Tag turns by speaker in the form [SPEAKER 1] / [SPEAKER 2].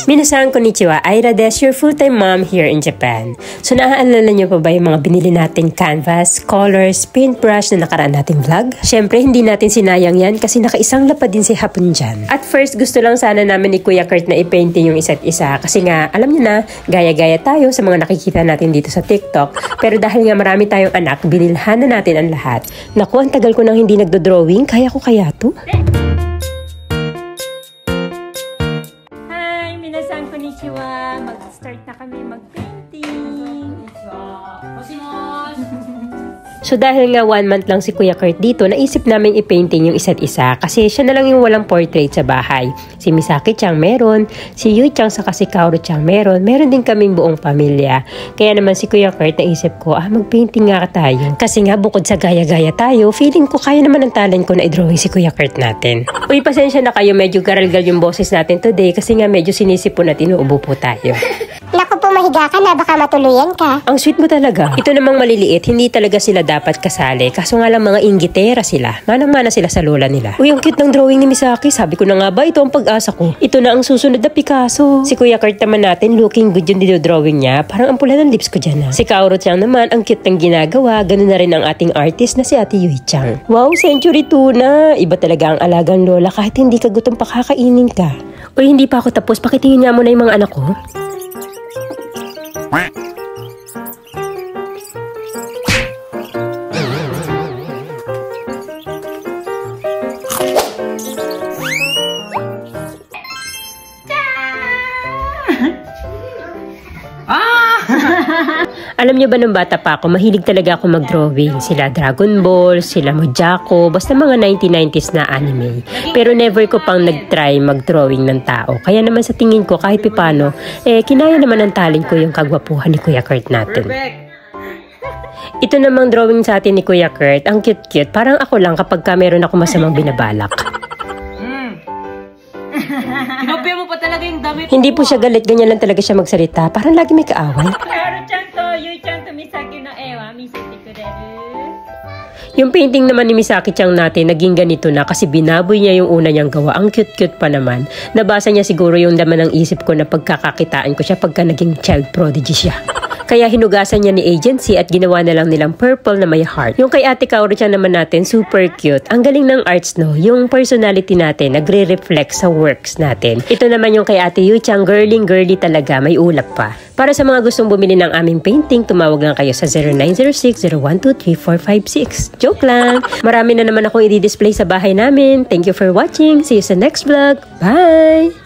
[SPEAKER 1] Minasan konnichiwa, Aira desu, your full-time mom here in Japan. So naaalala nyo pa ba yung mga binili nating canvas, colors, paintbrush na nakaraan nating vlog? Syempre hindi natin sinayang yan kasi nakaisang lapad din si Hapon dyan. At first gusto lang sana namin ni Kuya Kurt na i-painting yung isa't isa kasi nga alam nyo na, gaya-gaya tayo sa mga nakikita natin dito sa TikTok. Pero dahil nga marami tayong anak, binilhan na natin ang lahat. Naku, ang tagal ko nang hindi nagdo-drawing, kaya ko kaya to? Konnichiwa! Mag-start na kami mag-painting! So dahil nga 1 month lang si Kuya Kurt dito, naisip namin i-painting yung isa't isa kasi siya na lang yung walang portrait sa bahay. Si Misaki-chan meron, si Yui-chan saka si Kaoru-chan meron din kaming buong pamilya. Kaya naman si Kuya Kurt naisip ko, mag-painting nga tayo. Kasi nga bukod sa gaya-gaya tayo, feeling ko kaya naman ang talent ko na i-drawing si Kuya Kurt natin. Uy, pasensya na kayo, medyo garalgal yung boses natin today kasi nga medyo sinisipon at inuubo po tayo.
[SPEAKER 2] Naku po, mahiga ka na, baka matuluyan ka.
[SPEAKER 1] Ang sweet mo talaga. Ito namang maliliit, hindi talaga sila dapat kasali. Kaso nga lang mga inggitera sila. Manang-mana sila sa lola nila. Uy, ang cute ng drawing ni Misaki. Sabi ko na nga ba, ito ang pag-asa ko. Ito na ang susunod na Picasso. Si Kuya Kurt naman natin, looking good yung drawing niya. Parang ang pula ng lips ko dyan. Si Kaoru-chan naman, ang cute ng ginagawa. Ganun na rin ang ating artist na si Ate Yui-chan. Wow, century 2 na. Iba talaga ang alagang lola kahit hindi ka gutom pakakainin ka. Uy, hindi pa ako tapos. Pakitingin nga muna yung mga anak ko. Alam niyo ba nung bata pa ako, mahilig talaga ako mag-drawing. Sila Dragon Ball, sila Mojako, basta mga 1990s na anime. Pero never ko pang nag-try mag-drawing ng tao. Kaya naman sa tingin ko, kahit pipano, kinaya naman ng talent ko yung kagwapuhan ni Kuya Kurt natin. Ito namang drawing sa atin ni Kuya Kurt, ang cute-cute. Parang ako lang kapag meron ako masamang binabalak.
[SPEAKER 3] Kinopya mo pa talaga yung damit.
[SPEAKER 1] Hindi po siya galit, ganyan lang talaga siya magsalita. Parang lagi may kaaway. Yung painting naman ni Misaki-chan natin, naging ganito na kasi binaboy niya yung una niyang gawa. Ang cute-cute pa naman. Nabasa niya siguro yung laman ng isip ko na pagkakakitaan ko siya pagka naging child prodigy siya. Kaya hinugasan niya ni agency at ginawa na lang nilang purple na may heart. Yung kay Ate Kaoru-chan naman natin, super cute. Ang galing ng arts, no? Yung personality natin, nagre-reflect sa works natin. Ito naman yung kay Ate Yui-chan, girly talaga, may ulap pa. Para sa mga gustong bumili ng aming painting, tumawag lang kayo sa 0906-012-3456. Joke lang! Marami na naman akong i-display sa bahay namin. Thank you for watching. See you sa next vlog. Bye!